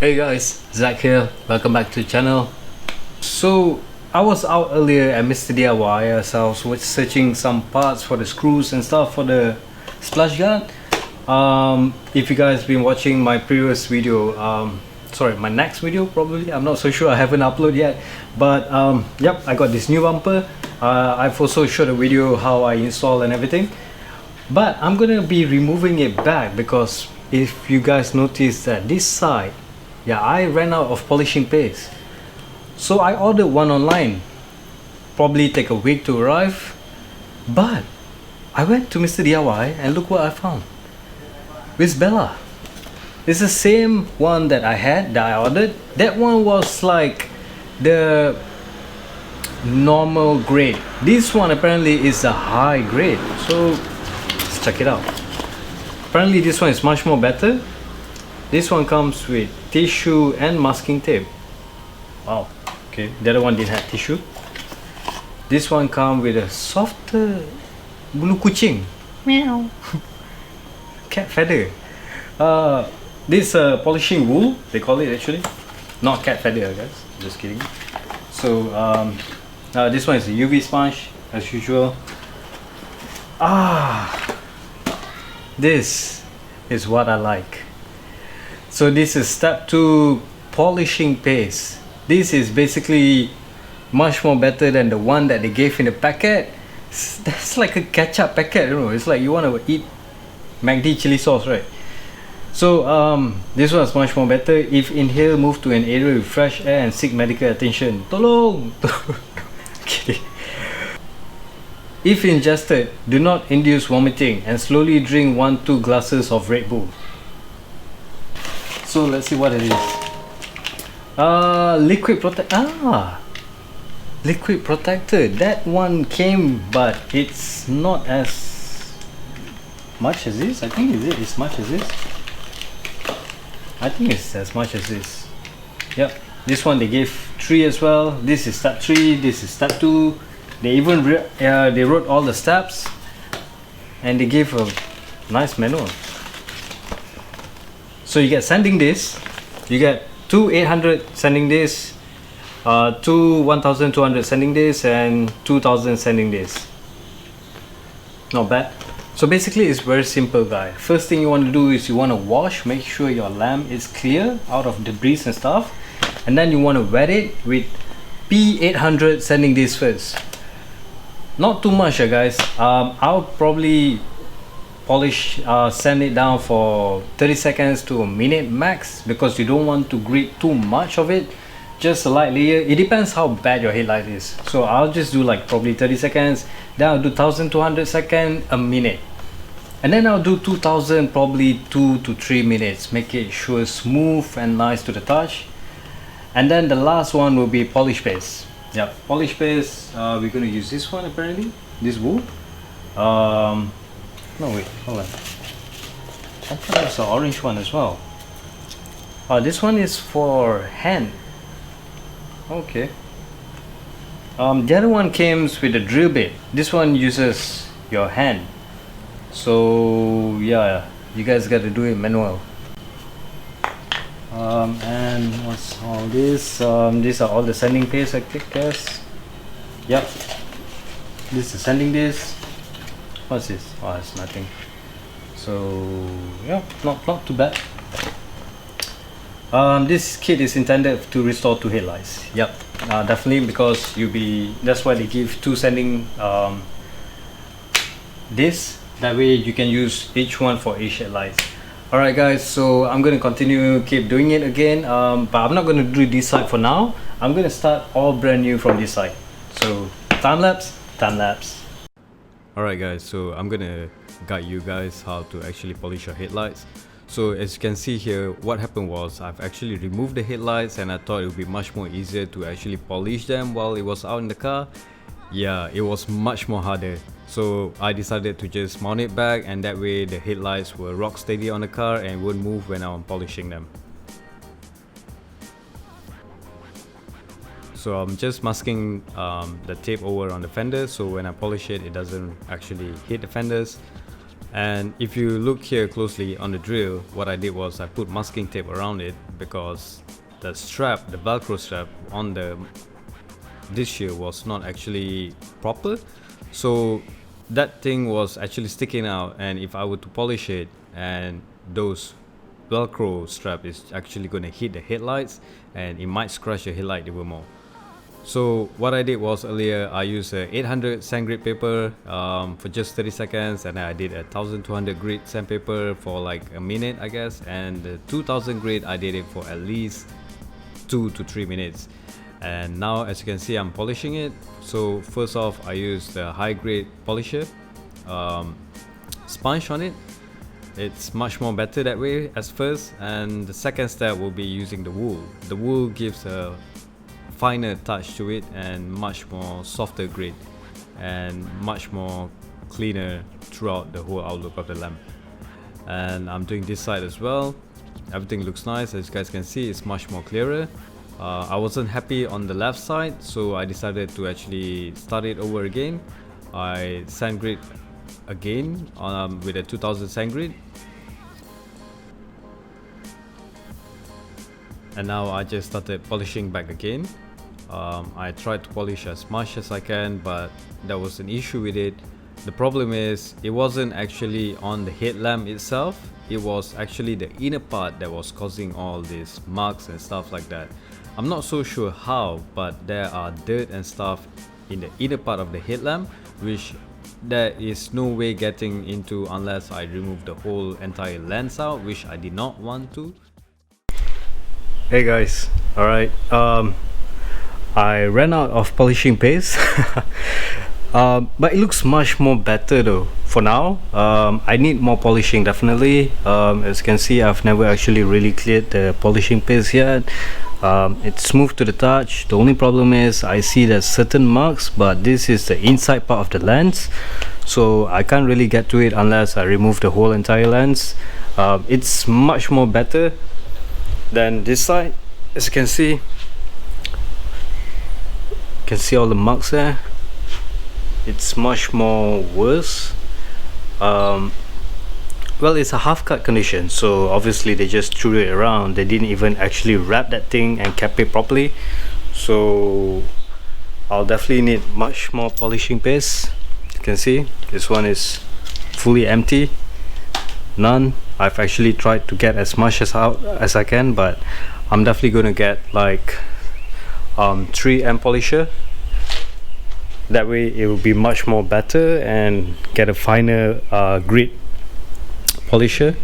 Hey guys, Zach here. Welcome back to the channel. So I was out earlier at Mr. DIY as I was searching some parts for the screws and stuff for the splash guard. If you guys been watching my previous video, sorry, my next video probably, I'm not so sure, I haven't uploaded yet, but yep, I got this new bumper. I've also showed a video how I install and everything, but I'm gonna be removing it back because if you guys notice that this side, yeah, I ran out of polishing paste, so I ordered one online. Probably take a week to arrive, but I went to Mr. DIY and look what I found. Visbella. It's the same one that I ordered. That one was like the normal grade. This one apparently is a high grade, so let's check it out. Apparently this one is much more better. This one comes with tissue and masking tape. Wow, okay, the other one didn't have tissue. This one comes with a softer bulu kucing. Meow. Cat feather. This polishing wool, they call it actually. Not cat feather, guys. Just kidding. So this one is a UV sponge as usual. This is what I like. So this is step 2 polishing paste. This is basically much more better than the one that they gave in the packet. That's like a ketchup packet, you know. It's like you want to eat McD chili sauce, right? So this one is much more better. If inhale, move to an area with fresh air and seek medical attention. Tolong! Kidding. If ingested, do not induce vomiting and slowly drink 1-2 glasses of Red Bull. So let's see what it is. Liquid protector. That one came, but it's not as much as this. I think is it as much as this. I think it's as much as this. Yep. This one they gave 3 as well. This is step 3. This is step 2. They even they wrote all the steps, and they gave a nice manual. So you get sanding disc. You get 2 800 sanding disc, 2 1200 sanding disc, and 2000 sanding disc. Not bad. So basically it's very simple, guys. First thing you want to do is you want to wash, make sure your lamp is clear out of debris and stuff, and then you want to wet it with P800 sanding disc first. Not too much, guys. I'll probably sand it down for 30 seconds to a minute max, because you don't want to grate too much of it. Just a light layer. It depends how bad your headlight is. So I'll just do like probably 30 seconds, then I'll do 1200 seconds, a minute, and then I'll do 2000 probably 2 to 3 minutes. Make it sure smooth and nice to the touch. And then the last one will be polish paste. Yeah, polish paste. We're gonna use this one apparently. This wool. No, wait, hold on. I thought there's an orange one as well. This one is for hand. Okay. The other one comes with a drill bit. This one uses your hand. So yeah, you guys got to do it manual. And what's all this? These are all the sanding paste, I guess. Yep. This is sanding disc. What's this? Oh, it's nothing. So yeah, not too bad. This kit is intended to restore 2 headlights. Yep, definitely, because that's why they give 2 sanding discs. That way you can use each one for each headlight. Alright guys, so I'm gonna keep doing it again, but I'm not gonna do this side for now. I'm gonna start all brand new from this side. So time lapse. Alright guys, so I'm gonna guide you guys how to actually polish your headlights. So as you can see here, what happened was I've actually removed the headlights, and I thought it would be much more easier to actually polish them while it was out in the car. Yeah, it was much more harder. So I decided to just mount it back, and that way the headlights were rock steady on the car and won't move when I'm polishing them. So I'm just masking the tape over on the fender, so when I polish it, it doesn't actually hit the fenders. And if you look here closely on the drill, what I did was I put masking tape around it because the strap, the velcro strap on this here was not actually proper, so that thing was actually sticking out, and if I were to polish it, and those velcro strap is actually going to hit the headlights and it might scratch the headlight even more. So what I did was earlier I used a 800 sand grit paper for just 30 seconds, and I did a 1200 grit sandpaper for like a minute I guess, and the 2000 grit I did it for at least 2 to 3 minutes. And now as you can see, I'm polishing it. So first off, I used the high grade polisher, sponge on it. It's much more better that way as first, and the second step will be using the wool. The wool gives a finer touch to it and much more softer grit and much more cleaner throughout the whole outlook of the lamp. And I'm doing this side as well. Everything looks nice, as you guys can see. It's much more clearer. I wasn't happy on the left side, so I decided to actually start it over again. I sand grit again with a 2000 sand grit, and now I just started polishing back again. I tried to polish as much as I can, but there was an issue with it. The problem is it wasn't actually on the headlamp itself, it was actually the inner part that was causing all these marks and stuff like that. I'm not so sure how, but there are dirt and stuff in the inner part of the headlamp which there is no way getting into unless I remove the whole entire lens out, which I did not want to. Hey guys, alright, I ran out of polishing paste. But it looks much more better though for now. I need more polishing definitely. As you can see, I've never actually really cleared the polishing paste yet. It's smooth to the touch. The only problem is I see there's certain marks, but this is the inside part of the lens, so I can't really get to it unless I remove the whole entire lens. It's much more better than this side. As you can see all the marks there. It's much more worse. Well, it's a half cut condition, so obviously they just threw it around. They didn't even actually wrap that thing and kept it properly, so I'll definitely need much more polishing paste. You can see this one is fully empty, none. I've actually tried to get as much as I can, but I'm definitely going to get like 3M polisher. That way it will be much more better and get a finer grit polisher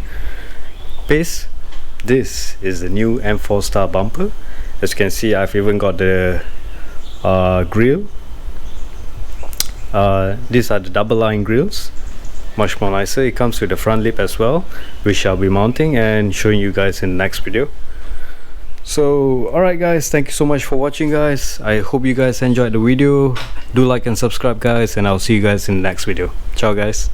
paste. This is the new M4 Star bumper. As you can see, I've even got the grill. These are the double line grills, much more nicer. It comes with the front lip as well, which I'll be mounting and showing you guys in the next video. So alright guys, thank you so much for watching guys. I hope you guys enjoyed the video. Do like and subscribe guys, and I'll see you guys in the next video. Ciao guys.